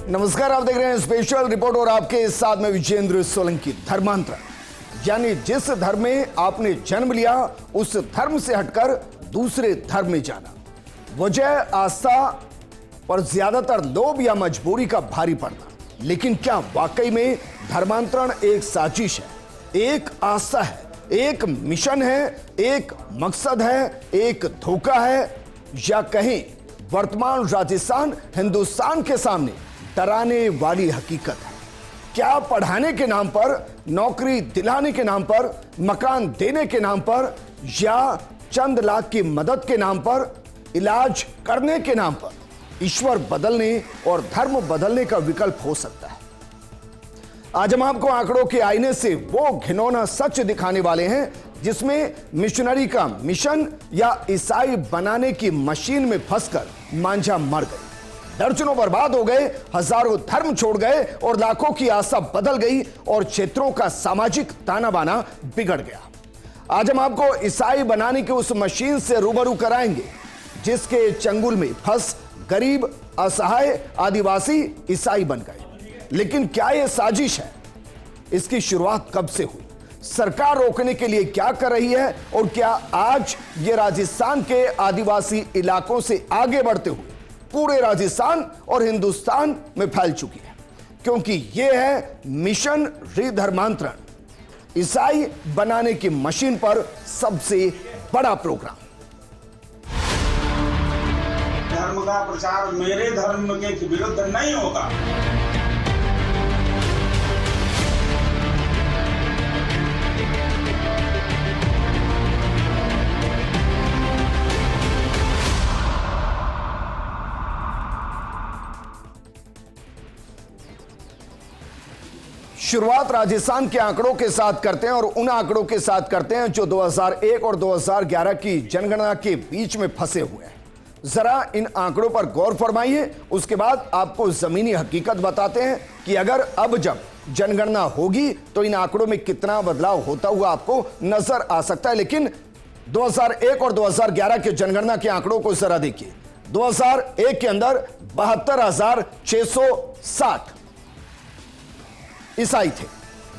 नमस्कार, आप देख रहे हैं स्पेशल रिपोर्ट और आपके साथ में विजेंद्र सोलंकी। धर्मांतरण यानी जिस धर्म में आपने जन्म लिया उस धर्म से हटकर दूसरे धर्म में जाना। वजह आस्था पर ज्यादातर लोभ या मजबूरी का भारी पड़ना। लेकिन क्या वाकई में धर्मांतरण एक साजिश है, एक आस्था है, एक मिशन है, एक मकसद है, एक धोखा है, या कहीं वर्तमान राजस्थान हिंदुस्तान के सामने डराने वाली हकीकत है? क्या पढ़ाने के नाम पर, नौकरी दिलाने के नाम पर, मकान देने के नाम पर, या चंद लाख की मदद के नाम पर, इलाज करने के नाम पर ईश्वर बदलने और धर्म बदलने का विकल्प हो सकता है? आज हम आपको आंकड़ों के आईने से वो घिनौना सच दिखाने वाले हैं जिसमें मिशनरी का मिशन या ईसाई बनाने की मशीन में फंसकर मांझा मर गए, दर्जनों बर्बाद हो गए, हजारों धर्म छोड़ गए और लाखों की आस्था बदल गई और क्षेत्रों का सामाजिक ताना बाना बिगड़ गया। आज हम आपको ईसाई बनाने की उस मशीन से रूबरू कराएंगे जिसके चंगुल में फंस गरीब, असहाय आदिवासी ईसाई बन गए। लेकिन क्या यह साजिश है? इसकी शुरुआत कब से हुई? सरकार रोकने के लिए क्या कर रही है? और क्या आज ये राजस्थान के आदिवासी इलाकों से आगे बढ़ते हुए पूरे राजस्थान और हिंदुस्तान में फैल चुकी है? क्योंकि यह है मिशन रिधर्मांतरण, ईसाई बनाने की मशीन पर सबसे बड़ा प्रोग्राम। धर्म का प्रचार मेरे धर्म के विरुद्ध नहीं होगा। शुरुआत राजस्थान के आंकड़ों के साथ करते हैं और उन आंकड़ों के साथ करते हैं जो 2001 और 2011 की जनगणना के बीच में फंसे हुए हैं। जरा इन आंकड़ों पर गौर फरमाइए, उसके बाद आपको जमीनी हकीकत बताते हैं कि अगर अब जब जनगणना होगी तो इन आंकड़ों में कितना बदलाव होता हुआ आपको नजर आ सकता है। लेकिन 2001 और 2011 के जनगणना के आंकड़ों को जरा देखिए। 2001 के अंदर 72,660 ईसाई थे।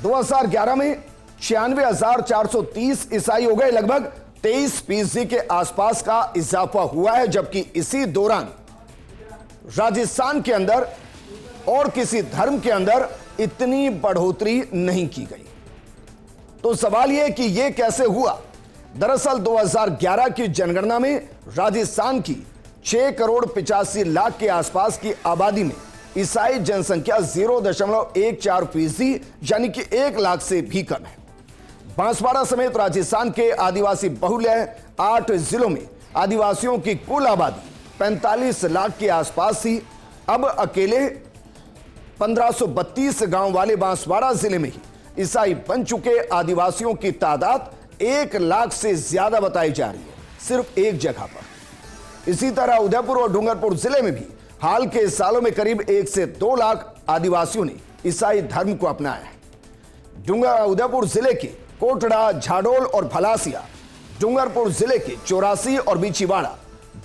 2011 में 96,430 ईसाई हो गए। लगभग 23% के आसपास का इजाफा हुआ है, जबकि इसी दौरान राजस्थान के अंदर और किसी धर्म के अंदर इतनी बढ़ोतरी नहीं की गई। तो सवाल यह कि यह कैसे हुआ? दरअसल 2011 की जनगणना में राजस्थान की 6,85,00,000 के आसपास की आबादी में ईसाई जनसंख्या 0.14% यानी कि 1 लाख से भी कम है। बांसवाड़ा समेत राजस्थान के आदिवासी बहुल्य 8 जिलों में आदिवासियों की कुल आबादी 45 लाख के आसपास थी। अब अकेले 1532 गांव वाले बांसवाड़ा जिले में ही ईसाई बन चुके आदिवासियों की तादाद 1 लाख से ज्यादा बताई जा रही है, सिर्फ एक जगह पर। इसी तरह उदयपुर और डूंगरपुर जिले में भी हाल के सालों में करीब 1 से 2 लाख आदिवासियों ने ईसाई धर्म को अपनाया है। उदयपुर जिले के कोटड़ा, झाडोल और भलासिया, डूंगरपुर जिले के 84 और बिछीवाड़ा,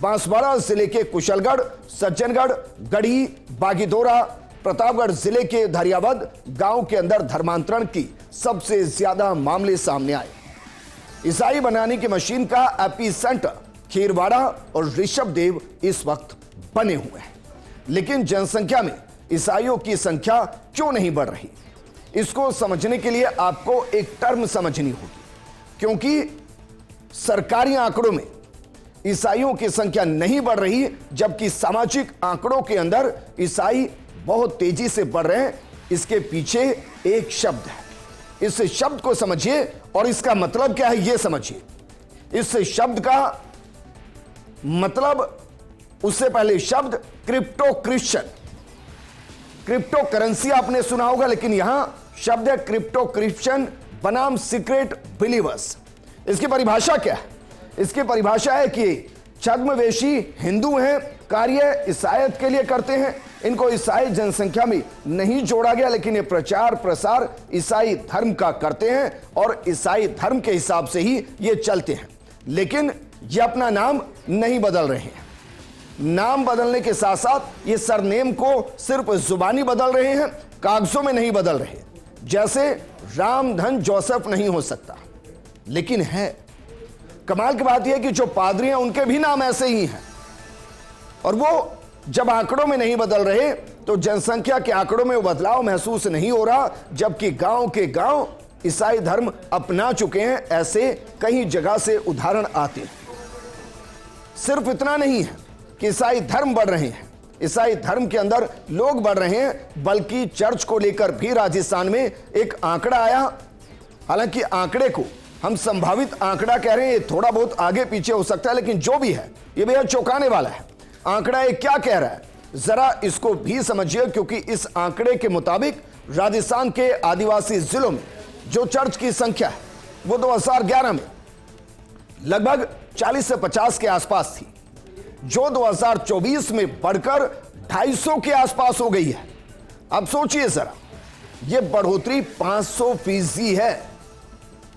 बांसवाड़ा जिले के कुशलगढ़, सज्जनगढ़, गढ़ी, बागीदोरा, प्रतापगढ़ जिले के धरियावद गांव के अंदर धर्मांतरण की सबसे ज्यादा मामले सामने आए। ईसाई बनाने की मशीन का एपी सेंटर खीरवाड़ा और ऋषभदेव इस वक्त बने हुए हैं। लेकिन जनसंख्या में ईसाइयों की संख्या क्यों नहीं बढ़ रही? इसको समझने के लिए आपको एक टर्म समझनी होगी, क्योंकि सरकारी आंकड़ों में ईसाइयों की संख्या नहीं बढ़ रही, जबकि सामाजिक आंकड़ों के अंदर ईसाई बहुत तेजी से बढ़ रहे हैं। इसके पीछे एक शब्द है, इस शब्द को समझिए और इसका मतलब क्या है यह समझिए। इस शब्द का मतलब, उससे पहले शब्द क्रिप्टो क्रिश्चियन। क्रिप्टो करेंसी आपने सुना होगा, लेकिन यहां शब्द है क्रिप्टो क्रिश्चियन बनाम सीक्रेट बिलीवर्स। इसकी परिभाषा क्या है? इसकी परिभाषा है कि छद्मवेशी हिंदू हैं, कार्य ईसाईयत के लिए करते हैं। इनको ईसाई जनसंख्या में नहीं जोड़ा गया, लेकिन ये प्रचार प्रसार ईसाई धर्म का करते हैं और ईसाई धर्म के हिसाब से ही ये चलते हैं। लेकिन ये अपना नाम नहीं बदल रहे हैं। नाम बदलने के साथ साथ ये सरनेम को सिर्फ जुबानी बदल रहे हैं, कागजों में नहीं बदल रहे। जैसे रामधन जोसेफ नहीं हो सकता, लेकिन है। कमाल की बात यह कि जो पादरी हैं उनके भी नाम ऐसे ही हैं, और वो जब आंकड़ों में नहीं बदल रहे तो जनसंख्या के आंकड़ों में वो बदलाव महसूस नहीं हो रहा, जबकि गांव के गांव ईसाई धर्म अपना चुके हैं। ऐसे कई जगह से उदाहरण आते हैं। सिर्फ इतना नहीं है कि ईसाई धर्म बढ़ रहे हैं, ईसाई धर्म के अंदर लोग बढ़ रहे हैं, बल्कि चर्च को लेकर भी राजस्थान में एक आंकड़ा आया। हालांकि आंकड़े को हम संभावित आंकड़ा कह रहे हैं, ये थोड़ा बहुत आगे पीछे हो सकता है, लेकिन जो भी है ये बेहद चौंकाने वाला है। आंकड़ा ये क्या कह रहा है, जरा इसको भी समझिए, क्योंकि इस आंकड़े के मुताबिक राजस्थान के आदिवासी जिलों में जो चर्च की संख्या है वो 2011 में लगभग 40 से 50 के आसपास थी, जो 2024 में बढ़कर 250 के आसपास हो गई है। अब सोचिए जरा, यह बढ़ोतरी 500% है,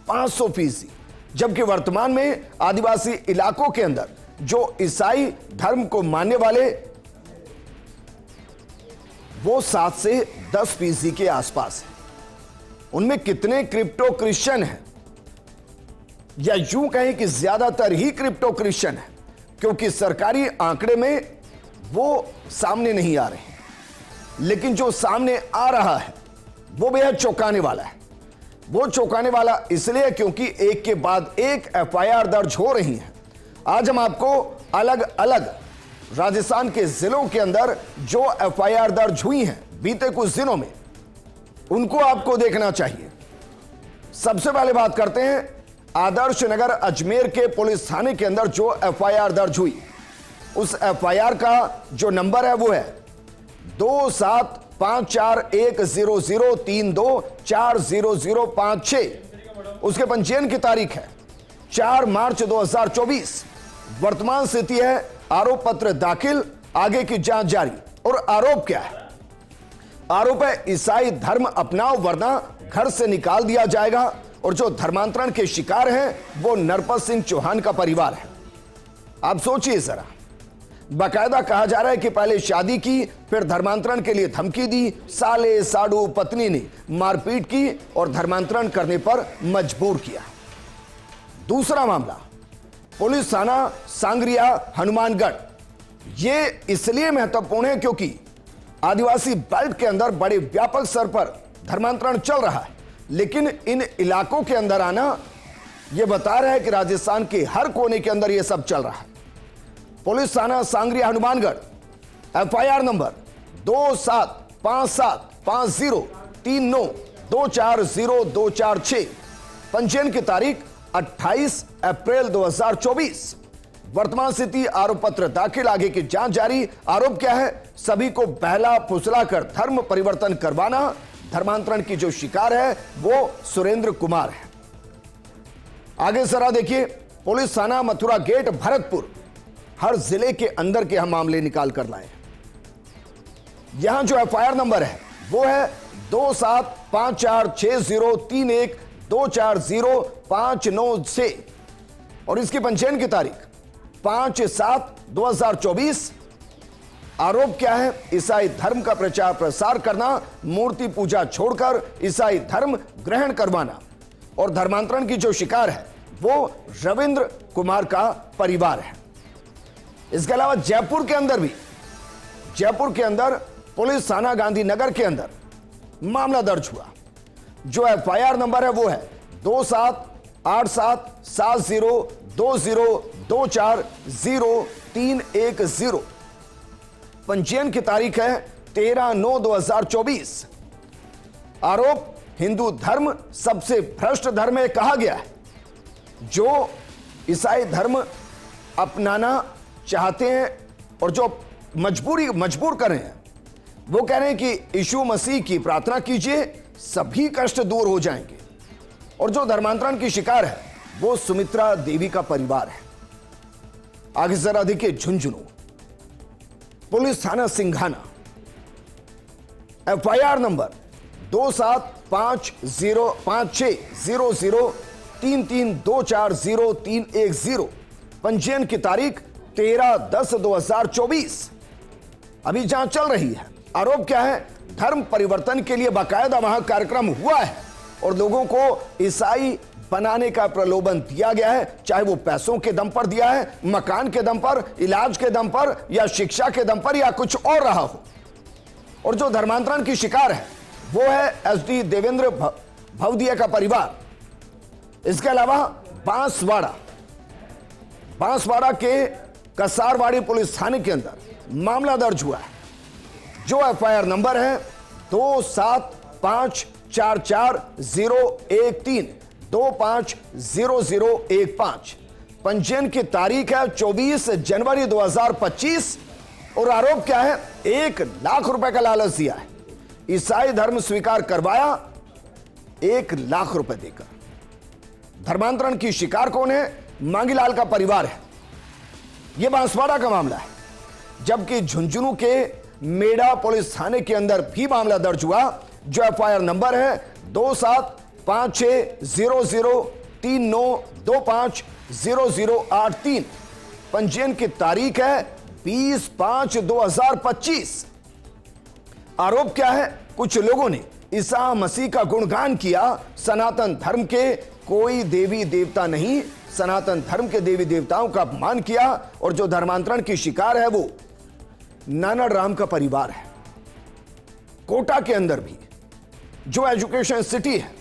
500%। जबकि वर्तमान में आदिवासी इलाकों के अंदर जो ईसाई धर्म को मानने वाले वो 7 से 10% के आसपास है। उनमें कितने क्रिप्टो क्रिश्चियन हैं, या यूं कहें कि ज्यादातर ही क्रिप्टो क्रिश्चियन है, क्योंकि सरकारी आंकड़े में वो सामने नहीं आ रहे हैं। लेकिन जो सामने आ रहा है वो बेहद चौंकाने वाला है। वो चौंकाने वाला इसलिए क्योंकि एक के बाद एक एफआईआर दर्ज हो रही हैं। आज हम आपको अलग अलग राजस्थान के जिलों के अंदर जो एफआईआर दर्ज हुई हैं बीते कुछ दिनों में, उनको आपको देखना चाहिए। सबसे पहले बात करते हैं आदर्श नगर अजमेर के पुलिस थाने के अंदर जो एफआईआर दर्ज हुई। उस एफआईआर का जो नंबर है वो है 27541003240056। उसके पंजीयन की तारीख है 4 मार्च 2024। वर्तमान स्थिति है आरोप पत्र दाखिल, आगे की जांच जारी। और आरोप क्या है? आरोप है ईसाई धर्म अपनाओ वरना घर से निकाल दिया जाएगा। और जो धर्मांतरण के शिकार हैं वो नरपत सिंह चौहान का परिवार है। आप सोचिए जरा, बाकायदा कहा जा रहा है कि पहले शादी की, फिर धर्मांतरण के लिए धमकी दी, साले साडू पत्नी ने मारपीट की और धर्मांतरण करने पर मजबूर किया। दूसरा मामला पुलिस थाना सांगरिया हनुमानगढ़। यह इसलिए महत्वपूर्ण है क्योंकि आदिवासी बेल्ट के अंदर बड़े व्यापक स्तर पर धर्मांतरण चल रहा है, लेकिन इन इलाकों के अंदर आना यह बता रहा है कि राजस्थान के हर कोने के अंदर यह सब चल रहा है। पुलिस थाना सांगरिया हनुमानगढ़, एफआईआर नंबर 27505039240246, पंजीयन की तारीख 28 अप्रैल 2024। वर्तमान स्थिति आरोप पत्र दाखिल, आगे की जांच जारी। आरोप क्या है? सभी को बहला फुसला कर धर्म परिवर्तन करवाना। धर्मांतरण की जो शिकार है वो सुरेंद्र कुमार है। आगे जरा देखिए, पुलिस थाना मथुरा गेट भरतपुर। हर जिले के अंदर के हम मामले निकाल कर लाए। यहां जो एफआईआर नंबर है वो है 27546031240596 और इसकी पंजीयन की तारीख 5/7/2024। आरोप क्या है? ईसाई धर्म का प्रचार प्रसार करना, मूर्ति पूजा छोड़कर ईसाई धर्म ग्रहण करवाना। और धर्मांतरण की जो शिकार है वो रविंद्र कुमार का परिवार है। इसके अलावा जयपुर के अंदर भी, जयपुर के अंदर पुलिस थाना गांधीनगर के अंदर मामला दर्ज हुआ। जो एफआईआर नंबर है वो है 27877020240310। पंजीयन की तारीख है 13/9/2024। आरोप हिंदू धर्म सबसे भ्रष्ट धर्म है कहा गया है। जो ईसाई धर्म अपनाना चाहते हैं और जो मजबूर कर रहे हैं, वो कह रहे हैं कि यीशु मसीह की प्रार्थना कीजिए, सभी कष्ट दूर हो जाएंगे। और जो धर्मांतरण की शिकार है वो सुमित्रा देवी का परिवार है। आगे जरा देखिए झुंझुनू, पुलिस थाना सिंघाना, एफआईआर नंबर 2750560033240310। पंजीयन की तारीख 13/10/2024 अभी जांच चल रही है। आरोप क्या है? धर्म परिवर्तन के लिए बाकायदा वहां कार्यक्रम हुआ है और लोगों को ईसाई बनाने का प्रलोभन दिया गया है, चाहे वो पैसों के दम पर दिया है, मकान के दम पर, इलाज के दम पर, या शिक्षा के दम पर, या कुछ और रहा हो। और जो धर्मांतरण की शिकार है वो है एसडी देवेंद्र भवदिया का परिवार। इसके अलावा बांसवाड़ा के कसारवाड़ी पुलिस थाने के अंदर मामला दर्ज हुआ है, जो एफआईआर नंबर है 27544013 250015। पंजीयन की तारीख है 24 जनवरी 2025 और आरोप क्या है? 1 लाख रुपए का लालच दिया है, ईसाई धर्म स्वीकार करवाया 1 लाख रुपए देकर। धर्मांतरण की शिकार कौन है? मांगीलाल का परिवार है। यह बांसवाड़ा का मामला है, जबकि झुंझुनू के मेड़ा पुलिस थाने के अंदर भी मामला दर्ज हुआ, जो एफआईआर नंबर है 27560039250083। पंजीयन की तारीख है 20/5/2025। आरोप क्या है? कुछ लोगों ने ईसा मसीह का गुणगान किया। सनातन धर्म के कोई देवी देवता नहीं, सनातन धर्म के देवी देवताओं का अपमान किया। और जो धर्मांतरण की शिकार है वो नानड़ राम का परिवार है। कोटा के अंदर भी जो एजुकेशन सिटी है,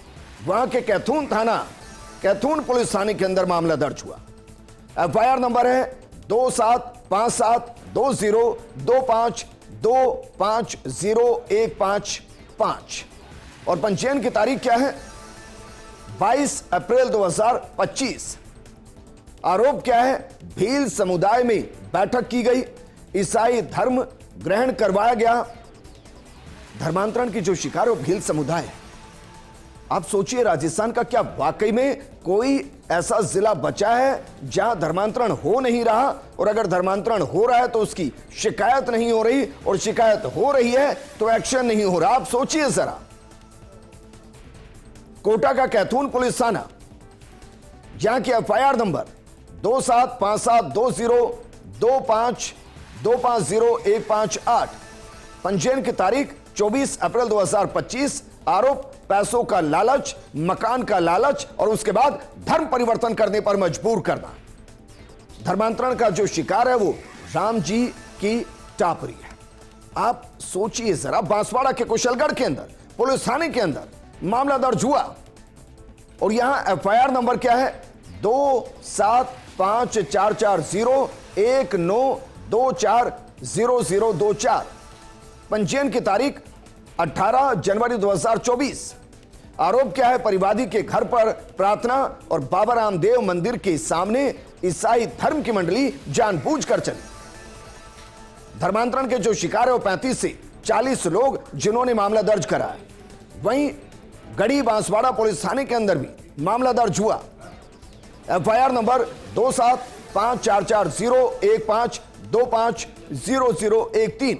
वहां के कैथून पुलिस थाने के अंदर मामला दर्ज हुआ। एफआईआर नंबर है 27572025250155 और पंजीयन की तारीख क्या है? 22 अप्रैल 2025। आरोप क्या है? भील समुदाय में बैठक की गई, ईसाई धर्म ग्रहण करवाया गया। धर्मांतरण की जो शिकार है वो भील समुदाय है। आप सोचिए, राजस्थान का क्या वाकई में कोई ऐसा जिला बचा है जहां धर्मांतरण हो नहीं रहा? और अगर धर्मांतरण हो रहा है तो उसकी शिकायत नहीं हो रही, और शिकायत हो रही है तो एक्शन नहीं हो रहा। आप सोचिए जरा, कोटा का कैथून पुलिस थाना, जहां की एफआईआर नंबर 27572025250158। पंजीयन की तारीख 24 अप्रैल 2025। आरोप पैसों का लालच, मकान का लालच और उसके बाद धर्म परिवर्तन करने पर मजबूर करना। धर्मांतरण का जो शिकार है वो राम जी की टापरी है। आप सोचिए जरा, बांसवाड़ा के कुशलगढ़ के अंदर पुलिस थाने के अंदर मामला दर्ज हुआ और यहां एफआईआर नंबर क्या है? 27544019240024। पंजीयन की तारीख 18 जनवरी 2024। आरोप क्या है? परिवादी के घर पर प्रार्थना और बाबा रामदेव मंदिर के सामने ईसाई धर्म की मंडली जानबूझकर चली। धर्मांतरण के जो शिकार है वो 35 से 40 लोग, जिन्होंने मामला दर्ज कराया। वहीं गढ़ी बांसवाड़ा पुलिस थाने के अंदर भी मामला दर्ज हुआ। FIR number 27544015250013।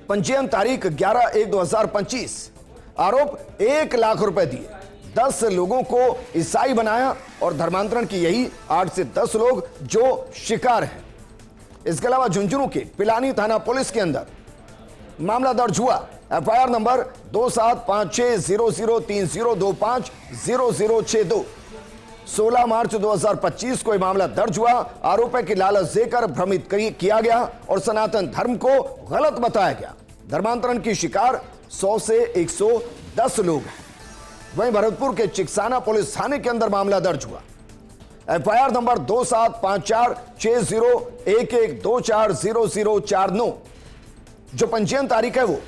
पंजीयन तारीख 11/1/2025। आरोप 1 लाख रुपए दिए, 10 लोगों को ईसाई बनाया और धर्मांतरण की यही 8 से 10 लोग जो शिकार हैं। इसके अलावा झुंझुनू के पिलानी थाना पुलिस के अंदर मामला दर्ज हुआ। FIR number 27560030250062। 16 मार्च 2025 को यह मामला दर्ज हुआ। आरोप है कि लालच देकर भ्रमित किया गया और सनातन धर्म को गलत बताया गया। धर्मांतरण की शिकार 100 से 110 लोग हैं। वहीं भरतपुर के चिकसाना पुलिस थाने के अंदर मामला दर्ज हुआ। FIR number 27546011240049। जो पंजीयन तारीख है वो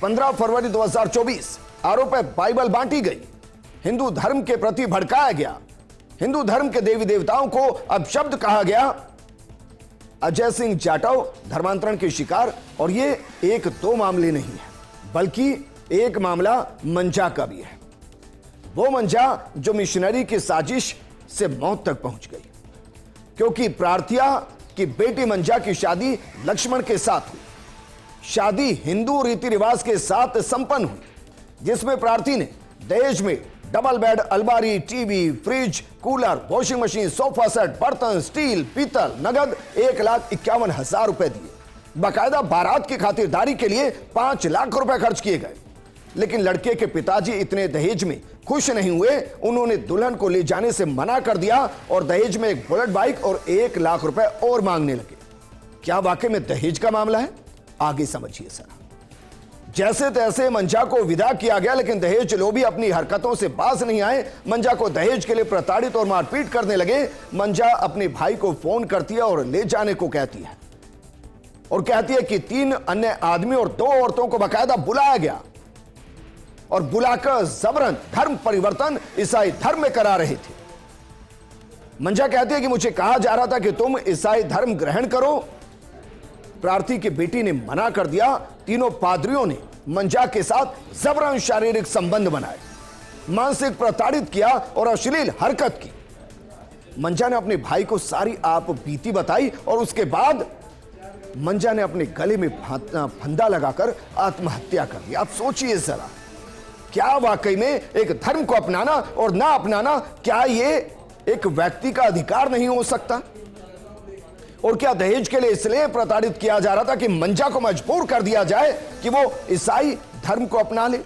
15 फरवरी 2024। आरोप है बाइबल बांटी गई, हिंदू धर्म के प्रति भड़काया गया, हिंदू धर्म के देवी देवताओं को अपशब्द कहा गया। अजय सिंह जाटव धर्मांतरण के शिकार, और ये 1-2 मामले नहीं है, बल्कि एक मामला मंजा का भी है। वो मंजा जो मिशनरी की साजिश से मौत तक पहुंच गई, क्योंकि प्रार्थिया की बेटी मंजा की शादी लक्ष्मण के साथ हुई। शादी हिंदू रीति रिवाज के साथ संपन्न हुई, जिसमें प्रार्थी ने दहेज में डबल बेड, अलमारी, TV, fridge, cooler, washing machine, sofa set, बर्तन, स्टील, पीतल, नगद 1,51,000 रुपए दिए। बाकायदा बारात की खातिरदारी के लिए 5 लाख रुपए खर्च किए गए। लेकिन लड़के के पिताजी इतने दहेज में खुश नहीं हुए, उन्होंने दुल्हन को ले जाने से मना कर दिया और दहेज में एक बुलेट बाइक और 1 लाख रुपए और मांगने लगे। क्या वाकई में दहेज का मामला है? आगे समझिए सर। जैसे तैसे मंजा को विदा किया गया, लेकिन दहेज लोभी अपनी हरकतों से बाज नहीं आए। मंजा को दहेज के लिए प्रताड़ित और मारपीट करने लगे। मंजा अपने भाई को फोन करती है और ले जाने को कहती है और कहती है कि 3 अन्य आदमी और 2 औरतों को बाकायदा बुलाया गया और बुलाकर जबरन धर्म परिवर्तन ईसाई धर्म में करा रहे थे। मंजा कहती है कि मुझे कहा जा रहा था कि तुम ईसाई धर्म ग्रहण करो। प्रार्थी की बेटी ने मना कर दिया। तीनों पादरियों ने मंजा के साथ जबरन शारीरिक संबंध बनाए, मानसिक प्रताड़ित किया और अश्लील हरकत की। मंजा ने अपने भाई को सारी आप बीती बताई और उसके बाद मंजा ने अपने गले में फंदा लगाकर आत्महत्या कर ली। आप सोचिए जरा, क्या वाकई में एक धर्म को अपनाना और ना अपनाना, क्या ये एक व्यक्ति का अधिकार नहीं हो सकता? और क्या दहेज के लिए इसलिए प्रताड़ित किया जा रहा था कि मंजा को मजबूर कर दिया जाए कि वो ईसाई धर्म को अपना ले?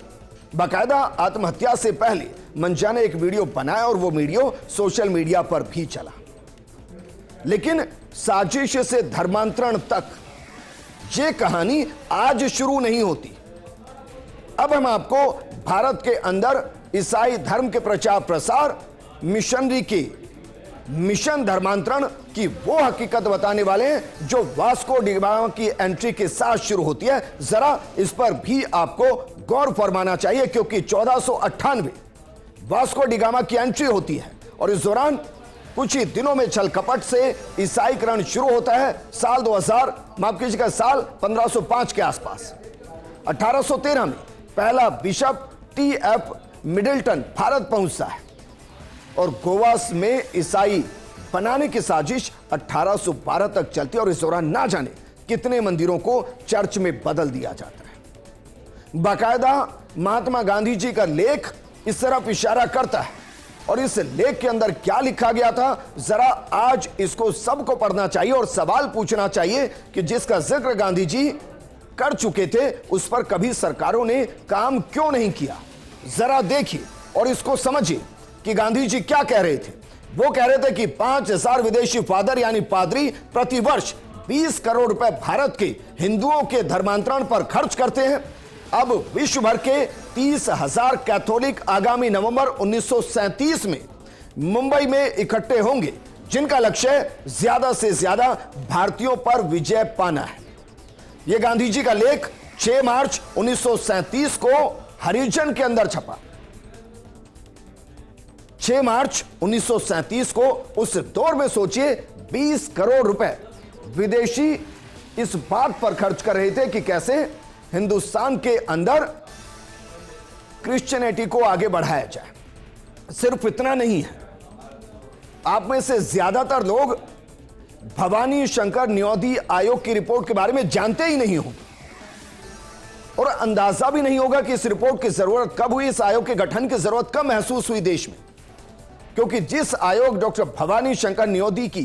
बाकायदा आत्महत्या से पहले मंजा ने एक वीडियो बनाया और वो वीडियो सोशल मीडिया पर भी चला। लेकिन साजिश से धर्मांतरण तक ये कहानी आज शुरू नहीं होती। अब हम आपको भारत के अंदर ईसाई धर्म के प्रचार प्रसार, मिशनरी के मिशन धर्मांतरण की वो हकीकत बताने वाले हैं जो वास्को डिगामा की एंट्री के साथ शुरू होती है। जरा इस पर भी आपको गौर फरमाना चाहिए, क्योंकि 1498 वास्को डिगामा की एंट्री होती है और इस दौरान कुछ ही दिनों में छल कपट से ईसाईकरण शुरू होता है। साल 2000, माफ कीजिएगा, साल 1505 के आसपास। 1813 में पहला बिशप TF मिडिल्टन भारत पहुंचता है और गोवा में ईसाई बनाने की साजिश 1812 तक चलती है और इस दौरान ना जाने कितने मंदिरों को चर्च में बदल दिया जाता है। बाकायदा महात्मा गांधी जी का लेख इस तरफ इशारा करता है और इस लेख के अंदर क्या लिखा गया था, जरा आज इसको सबको पढ़ना चाहिए और सवाल पूछना चाहिए कि जिसका जिक्र गांधी जी कर चुके थे उस पर कभी सरकारों ने काम क्यों नहीं किया। जरा देखिए और इसको समझिए कि गांधी जी क्या कह रहे थे। वो कह रहे थे कि 5,000 विदेशी फादर यानी पादरी प्रति वर्ष 20 करोड़ रुपए भारत के हिंदुओं के धर्मांतरण पर खर्च करते हैं। अब विश्व भर के 30,000 कैथोलिक आगामी नवंबर 1937 में मुंबई में इकट्ठे होंगे, जिनका लक्ष्य ज्यादा से ज्यादा भारतीयों पर विजय पाना है। यह गांधी जी का लेख 6 मार्च 1937 को हरिजन के अंदर छपा। 6 मार्च 1937 को उस दौर में सोचिए 20 करोड़ रुपए विदेशी इस बात पर खर्च कर रहे थे कि कैसे हिंदुस्तान के अंदर क्रिश्चियनिटी को आगे बढ़ाया जाए। सिर्फ इतना नहीं है, आप में से ज्यादातर लोग भवानी शंकर न्योधी आयोग की रिपोर्ट के बारे में जानते ही नहीं होंगे और अंदाजा भी नहीं होगा कि इस रिपोर्ट की जरूरत कब हुई, इस आयोग के गठन की जरूरत कब महसूस हुई देश में। क्योंकि जिस आयोग डॉक्टर भवानी शंकर न्योधी की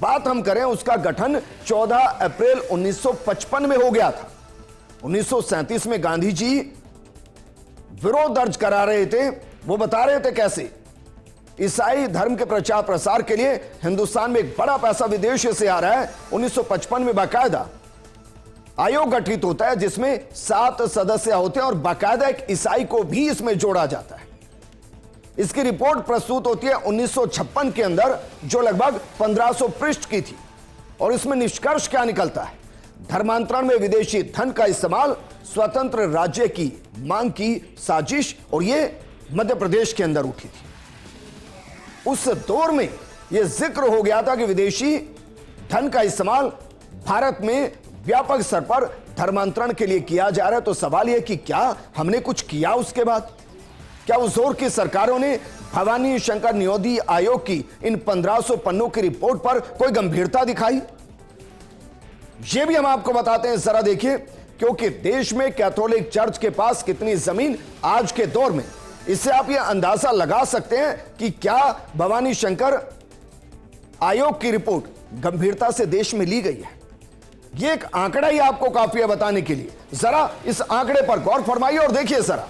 बात हम करें उसका गठन 14 अप्रैल 1955 में हो गया था। 1937 में गांधी जी विरोध दर्ज करा रहे थे। वो बता रहे थे कैसे ईसाई धर्म के प्रचार प्रसार के लिए हिंदुस्तान में एक बड़ा पैसा विदेश से आ रहा है। 1955 में बाकायदा आयोग गठित होता है जिसमें 7 सदस्य होते हैं और बाकायदा एक ईसाई को भी इसमें जोड़ा जाता है। इसकी रिपोर्ट प्रस्तुत होती है 1956 के अंदर, जो लगभग 1500 पृष्ठ की थी और इसमें निष्कर्ष क्या निकलता है? धर्मांतरण में विदेशी धन का इस्तेमाल स्वतंत्र राज्य की मांग की साजिश, और यह मध्य प्रदेश के अंदर उठी थी। उस दौर में यह जिक्र हो गया था कि विदेशी धन का इस्तेमाल भारत में व्यापक स्तर पर धर्मांतरण के लिए किया जा रहा है। तो सवाल यह कि क्या हमने कुछ किया उसके बाद? क्या उस दौर की सरकारों ने भवानी शंकर न्योधी आयोग की इन 1500 पन्नों की रिपोर्ट पर कोई गंभीरता दिखाई? यह भी हम आपको बताते हैं, जरा देखिए। क्योंकि देश में कैथोलिक चर्च के पास कितनी जमीन आज के दौर में इससे आप यह अंदाजा लगा सकते हैं कि क्या भवानी शंकर आयोग की रिपोर्ट गंभीरता से देश में ली गई है। यह एक आंकड़ा ही आपको काफी है बताने के लिए। जरा इस आंकड़े पर गौर फरमाइए और देखिए जरा,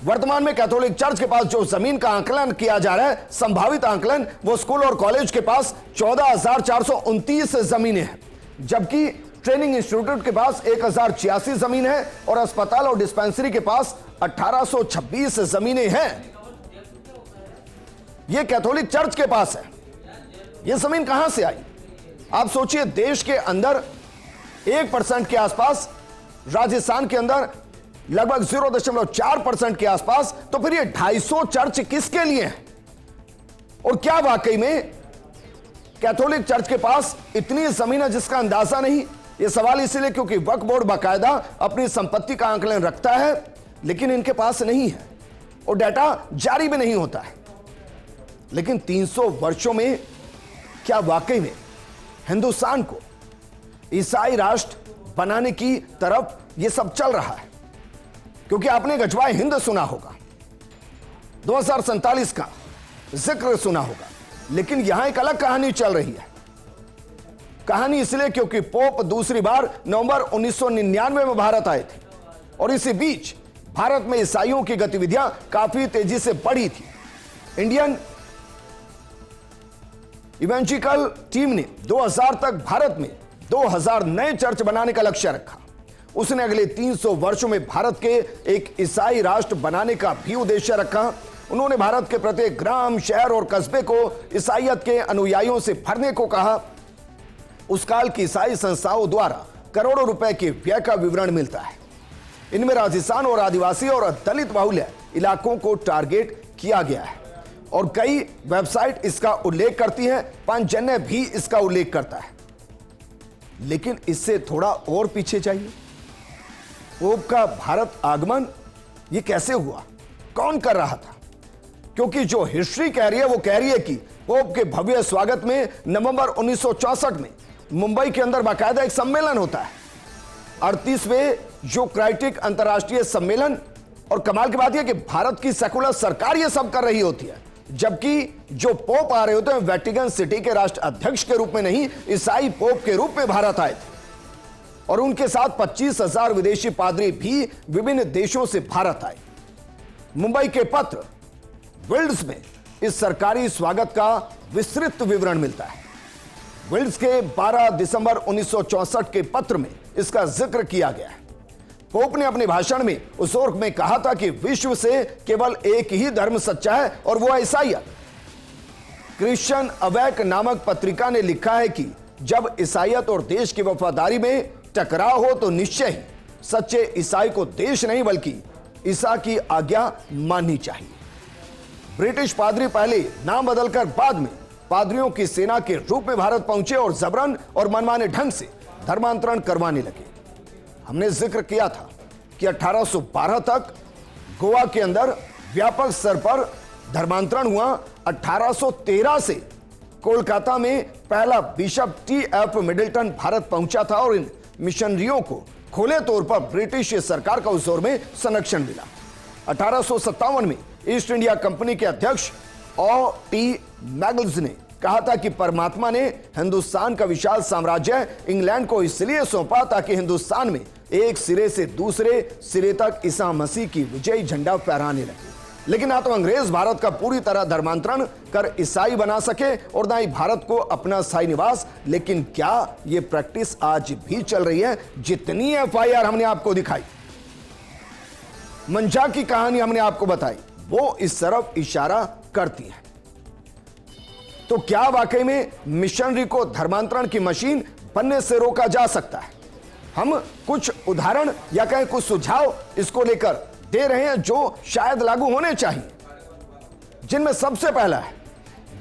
वर्तमान में कैथोलिक चर्च के पास जो जमीन का आंकलन किया जा रहा है, संभावित आंकलन, वो स्कूल और कॉलेज के पास 14,429 जमीनें हैं, जबकि ट्रेनिंग इंस्टीट्यूट के पास 1,086 जमीन है और अस्पताल और डिस्पेंसरी के पास 1,826 जमीनें हैं। यह कैथोलिक चर्च के पास है। यह जमीन कहां से आई? आप सोचिए, देश के अंदर 1% के आसपास, राजस्थान के अंदर लगभग 0.4% के आसपास, तो फिर ये 250 चर्च किसके लिए हैं? और क्या वाकई में कैथोलिक चर्च के पास इतनी जमीन है जिसका अंदाजा नहीं? यह सवाल इसलिए क्योंकि वक्फ बोर्ड बाकायदा अपनी संपत्ति का आंकलन रखता है, लेकिन इनके पास नहीं है और डाटा जारी भी नहीं होता है। लेकिन 300 वर्षों में क्या वाकई में हिंदुस्तान को ईसाई राष्ट्र बनाने की तरफ यह सब चल रहा है? क्योंकि आपने गजवाए हिंद सुना होगा, 2047 का जिक्र सुना होगा, लेकिन यहां एक अलग कहानी चल रही है। कहानी इसलिए क्योंकि पोप दूसरी बार नवंबर 1999 में भारत आए थे और इसी बीच भारत में ईसाइयों की गतिविधियां काफी तेजी से बढ़ी थी। इंडियन इवेंजिकल टीम ने 2000 तक भारत में 2000 नए चर्च बनाने का लक्ष्य रखा। उसने अगले 300 वर्षों में भारत के एक ईसाई राष्ट्र बनाने का भी उद्देश्य रखा। उन्होंने भारत के प्रत्येक ग्राम, शहर और कस्बे को ईसाइयत के अनुयायियों से भरने को कहा। उस काल की ईसाई संस्थाओं द्वारा करोड़ों रुपए के व्यय का विवरण मिलता है। इनमें राजस्थान और आदिवासी और दलित बाहुल्य इलाकों को टारगेट किया गया है और कई वेबसाइट इसका उल्लेख करती है। पांचजन्य भी इसका उल्लेख करता है। लेकिन इससे थोड़ा और पीछे जाइए। पोप का भारत आगमन ये कैसे हुआ? कौन कर रहा था? क्योंकि जो हिस्ट्री कह रही है वो कह रही है कि पोप के भव्य स्वागत में नवंबर 1964 में मुंबई के अंदर बाकायदा एक सम्मेलन होता है, 38वें यूक्राइटिक अंतर्राष्ट्रीय सम्मेलन। और कमाल की बात यह कि भारत की सेकुलर सरकार ये सब कर रही होती है, जबकि जो पोप आ रहे होते हैं वेटिकन सिटी के राष्ट्र अध्यक्ष के रूप में नहीं, ईसाई पोप के रूप में भारत आए थे और उनके साथ 25,000 विदेशी पादरी भी विभिन्न देशों से भारत आए। मुंबई के पत्र विल्ड्स में इस सरकारी स्वागत का विस्तृत विवरण मिलता है। विल्ड्स के 12 दिसंबर 1964 के पत्र में इसका जिक्र किया गया है। पोप ने अपने भाषण में उस ओर में कहा था कि विश्व से केवल एक ही धर्म सच्चा है और वो है ईसाईयत। क्रिश्चियन अवेक नामक पत्रिका ने लिखा है कि जब ईसाईयत और देश की वफादारी में टकराव हो तो निश्चय ही सच्चे ईसाई को देश नहीं बल्कि ईसा की आज्ञा माननी चाहिए। ब्रिटिश पादरी पहले नाम बदलकर बाद में पादरियों की सेना के रूप में भारत पहुंचे और जबरन और मनमाने ढंग से धर्मांतरण करवाने लगे। हमने जिक्र किया था कि 1812 तक गोवा के अंदर व्यापक स्तर पर धर्मांतरण हुआ। 1813 से कोलकाता में पहला बिशप T.F. मिडिल्टन भारत पहुंचा था और इन मिशनरियों को खुले तौर पर ब्रिटिश सरकार का उस ओर में संरक्षण मिला। 1857 में ईस्ट इंडिया कंपनी के अध्यक्ष O.T. मैगल्स ने कहा था कि परमात्मा ने हिंदुस्तान का विशाल साम्राज्य इंग्लैंड को इसलिए सौंपा ताकि हिंदुस्तान में एक सिरे से दूसरे सिरे तक ईसा मसीह की विजयी झंडा फहराने लगे। लेकिन ना तो अंग्रेज भारत का पूरी तरह धर्मांतरण कर ईसाई बना सके और ना ही भारत को अपना स्थायी निवास। लेकिन क्या यह प्रैक्टिस आज भी चल रही है? जितनी FIR हमने आपको दिखाई, मंजा की कहानी हमने आपको बताई, वो इस तरफ इशारा करती है। तो क्या वाकई में मिशनरी को धर्मांतरण की मशीन बनने से रोका जा सकता है? हम कुछ उदाहरण या कहें कुछ सुझाव इसको लेकर दे रहे हैं जो शायद लागू होने चाहिए, जिनमें सबसे पहला है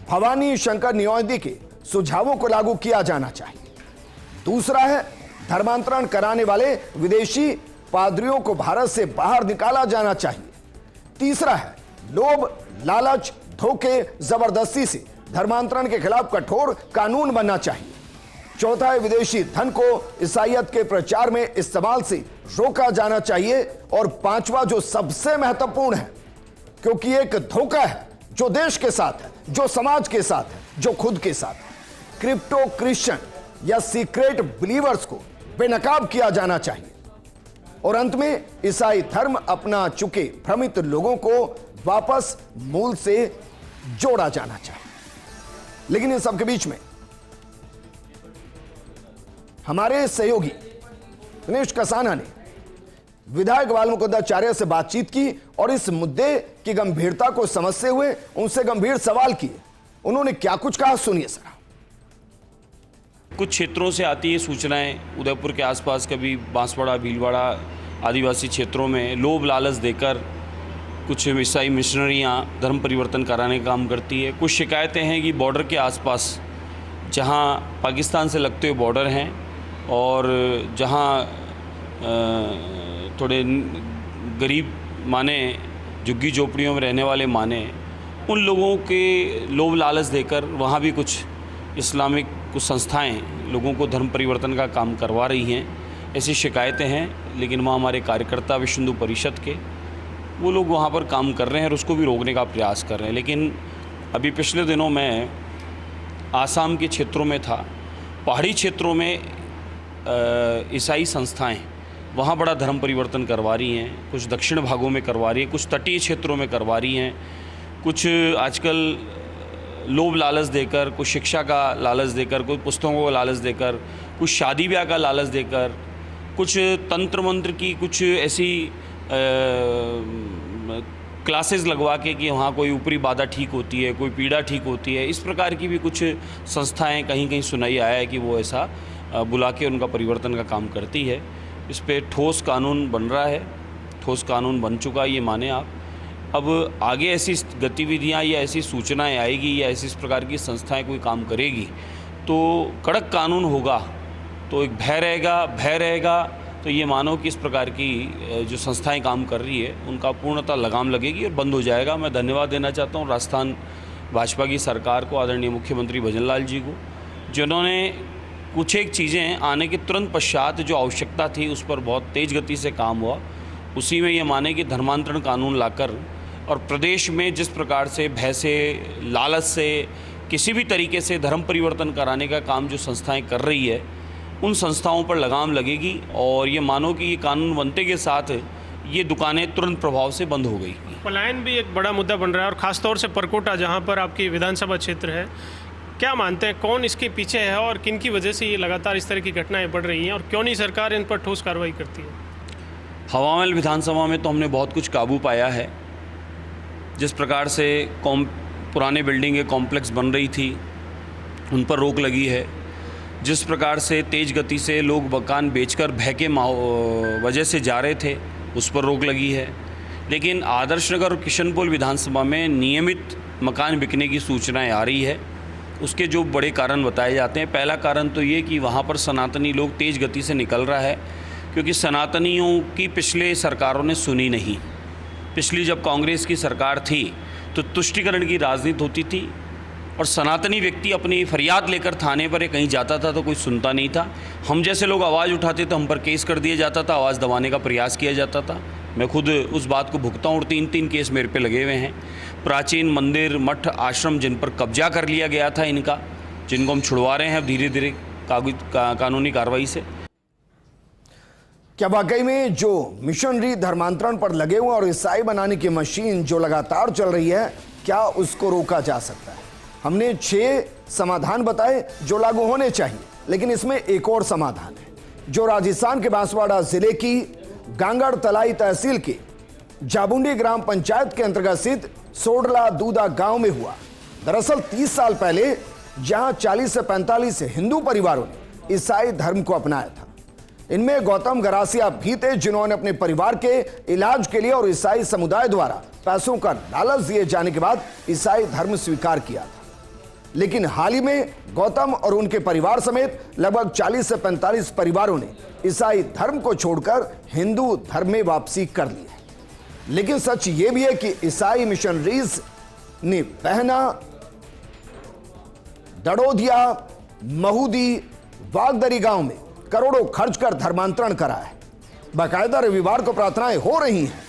भवानी शंकर न्यायाधि के सुझावों को लागू किया जाना चाहिए। दूसरा है धर्मांतरण कराने वाले विदेशी पादरियों को भारत से बाहर निकाला जाना चाहिए। तीसरा है लोभ, लालच, धोखे, जबरदस्ती से धर्मांतरण के खिलाफ कठोर कानून बनना चाहिए। चौथा है विदेशी धन को ईसाईयत के प्रचार में इस्तेमाल से रोका जाना चाहिए। और पांचवा जो सबसे महत्वपूर्ण है, क्योंकि एक धोखा है जो देश के साथ है, जो समाज के साथ है, जो खुद के साथ है। क्रिप्टो क्रिश्चियन या सीक्रेट बिलीवर्स को बेनकाब किया जाना चाहिए और अंत में ईसाई धर्म अपना चुके भ्रमित लोगों को वापस मूल से जोड़ा जाना चाहिए। लेकिन इन सबके बीच में हमारे सहयोगी दिनेश कसाना ने विधायक बालमुकुंदाचार्य से बातचीत की और इस मुद्दे की गंभीरता को समझते हुए उनसे गंभीर सवाल किए। उन्होंने क्या कुछ कहा, सुनिए सर। कुछ क्षेत्रों से आती है सूचनाएं, उदयपुर के आसपास कभी बांसवाड़ा, भीलवाड़ा आदिवासी क्षेत्रों में लोभ लालच देकर कुछ ईसाई मिशनरियाँ धर्म परिवर्तन कराने का काम करती है। कुछ शिकायतें हैं कि बॉर्डर के आसपास जहाँ पाकिस्तान से लगते हुए बॉर्डर हैं और जहाँ थोड़े गरीब माने झुग्गी झोपड़ियों में रहने वाले माने, उन लोगों के लोभ लालच देकर वहाँ भी कुछ इस्लामिक कुछ संस्थाएं लोगों को धर्म परिवर्तन का काम करवा रही हैं। ऐसी शिकायतें हैं, लेकिन वहाँ हमारे कार्यकर्ता विश्व हिंदू परिषद के वो लोग वहाँ पर काम कर रहे हैं और उसको भी रोकने का प्रयास कर रहे हैं। लेकिन अभी पिछले दिनों मैं आसाम के क्षेत्रों में था, पहाड़ी क्षेत्रों में ईसाई संस्थाएं वहाँ बड़ा धर्म परिवर्तन करवा रही हैं। कुछ दक्षिण भागों में करवा रही हैं, कुछ तटीय क्षेत्रों में करवा रही हैं, कुछ आजकल लोभ लालच देकर, कुछ शिक्षा का लालच देकर, कुछ पुस्तकों का लालच देकर, कुछ शादी ब्याह का लालच देकर, कुछ तंत्र मंत्र की कुछ ऐसी क्लासेस लगवा के कि वहाँ कोई ऊपरी बाधा ठीक होती है, कोई पीड़ा ठीक होती है। इस प्रकार की भी कुछ संस्थाएं कहीं कहीं सुनाई आया है कि वो ऐसा बुला के उनका परिवर्तन का काम करती है। इस पे ठोस कानून बन रहा है, ठोस कानून बन चुका है, ये माने आप। अब आगे ऐसी गतिविधियां या ऐसी सूचनाएं आएगी या ऐसी इस प्रकार की संस्थाएं कोई काम करेगी तो कड़क कानून होगा, तो एक भय रहेगा तो ये मानो कि इस प्रकार की जो संस्थाएं काम कर रही है उनका पूर्णतः लगाम लगेगी और बंद हो जाएगा। मैं धन्यवाद देना चाहता हूँ राजस्थान भाजपा की सरकार को, आदरणीय मुख्यमंत्री भजनलाल जी को, जिन्होंने कुछ एक चीज़ें आने के तुरंत पश्चात जो आवश्यकता थी उस पर बहुत तेज़ गति से काम हुआ। उसी में ये माने कि धर्मांतरण कानून लाकर और प्रदेश में जिस प्रकार से भय से, लालच से, किसी भी तरीके से धर्म परिवर्तन कराने का काम जो संस्थाएं कर रही है उन संस्थाओं पर लगाम लगेगी और ये मानो कि ये कानून बनते के साथ ये दुकानें तुरंत प्रभाव से बंद हो गई। पलायन भी एक बड़ा मुद्दा बन रहा है और ख़ासतौर से परकोटा जहां पर आपकी विधानसभा क्षेत्र है, क्या मानते हैं कौन इसके पीछे है और किन की वजह से ये लगातार इस तरह की घटनाएं बढ़ रही हैं और क्यों नहीं सरकार इन पर ठोस कार्रवाई करती है? हवामहल विधानसभा में तो हमने बहुत कुछ काबू पाया है। जिस प्रकार से पुराने बिल्डिंग कॉम्प्लेक्स बन रही थी उन पर रोक लगी है, जिस प्रकार से तेज़ गति से लोग मकान बेचकर भय के वजह से जा रहे थे उस पर रोक लगी है। लेकिन आदर्श नगर और किशनपोल विधानसभा में नियमित मकान बिकने की सूचनाएं आ रही है। उसके जो बड़े कारण बताए जाते हैं, पहला कारण तो ये कि वहाँ पर सनातनी लोग तेज़ गति से निकल रहा है, क्योंकि सनातनियों की पिछले सरकारों ने सुनी नहीं। पिछली जब कांग्रेस की सरकार थी तो तुष्टीकरण की राजनीति होती थी और सनातनी व्यक्ति अपनी फरियाद लेकर थाने पर कहीं जाता था तो कोई सुनता नहीं था। हम जैसे लोग आवाज़ उठाते तो हम पर केस कर दिया जाता था, आवाज़ दबाने का प्रयास किया जाता था। मैं खुद उस बात को भुगता हूँ और 3 केस मेरे पे लगे हुए हैं। प्राचीन मंदिर, मठ, आश्रम जिन पर कब्जा कर लिया गया था इनका, जिनको हम छुड़वा रहे हैं अब धीरे धीरे कानूनी कार्रवाई से। क्या वाकई में जो मिशनरी धर्मांतरण पर लगे हुए और ईसाई बनाने की मशीन जो लगातार चल रही है, क्या उसको रोका जा सकता है? हमने 6 समाधान बताए जो लागू होने चाहिए, लेकिन इसमें एक और समाधान है जो राजस्थान के बांसवाड़ा जिले की गांगड़ तलाई तहसील के जाबुंडी ग्राम पंचायत के अंतर्गत स्थित सोडला दूधा गांव में हुआ। दरअसल 30 साल पहले जहां 40 से 45 हिंदू परिवारों ने ईसाई धर्म को अपनाया था। इनमें गौतम गरासिया भी थे, जिन्होंने अपने परिवार के इलाज के लिए और ईसाई समुदाय द्वारा पैसों का लालच दिए जाने के बाद ईसाई धर्म स्वीकार किया था। लेकिन हाल ही में गौतम और उनके परिवार समेत लगभग 40 से 45 परिवारों ने ईसाई धर्म को छोड़कर हिंदू धर्म में वापसी कर ली है। लेकिन सच ये भी है कि ईसाई मिशनरीज ने बहना, दड़ोदिया, महूदी, वागदरी गांव में करोड़ों खर्च कर धर्मांतरण करा है। बाकायदा रविवार को प्रार्थनाएं हो रही हैं।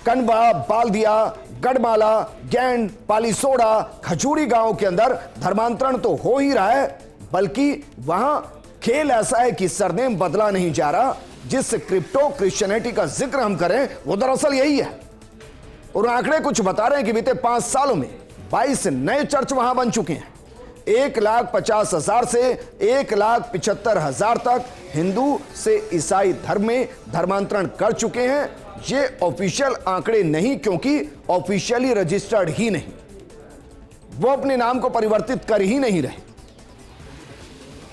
कनबा, बालदिया, गढ़माला, गैंड, पालीसोड़ा, खजूरी गांव के अंदर धर्मांतरण तो हो ही रहा है, बल्कि वहां खेल ऐसा है कि सरनेम बदला नहीं जा रहा। जिस क्रिप्टो क्रिश्चियनिटी का जिक्र हम करें वो दरअसल यही है। और आंकड़े कुछ बता रहे हैं कि बीते 5 सालों में 22 नए चर्च वहां बन चुके हैं। 1,50,000 से 1,75,000 तक हिंदू से ईसाई धर्म में धर्मांतरण कर चुके हैं। ये ऑफिशियल आंकड़े नहीं, क्योंकि ऑफिशियली रजिस्टर्ड ही नहीं, वो अपने नाम को परिवर्तित कर ही नहीं रहे।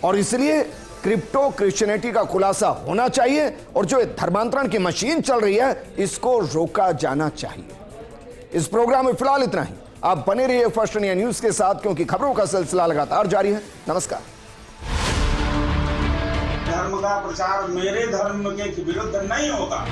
और इसलिए क्रिप्टो क्रिश्चियनिटी का खुलासा होना चाहिए और जो धर्मांतरण की मशीन चल रही है इसको रोका जाना चाहिए। इस प्रोग्राम में फिलहाल इतना ही। आप बने रहिए फर्स्ट इंडिया न्यूज के साथ, क्योंकि खबरों का सिलसिला लगातार जारी है। नमस्कार। धर्म का प्रचार मेरे धर्म के विरुद्ध नहीं होगा।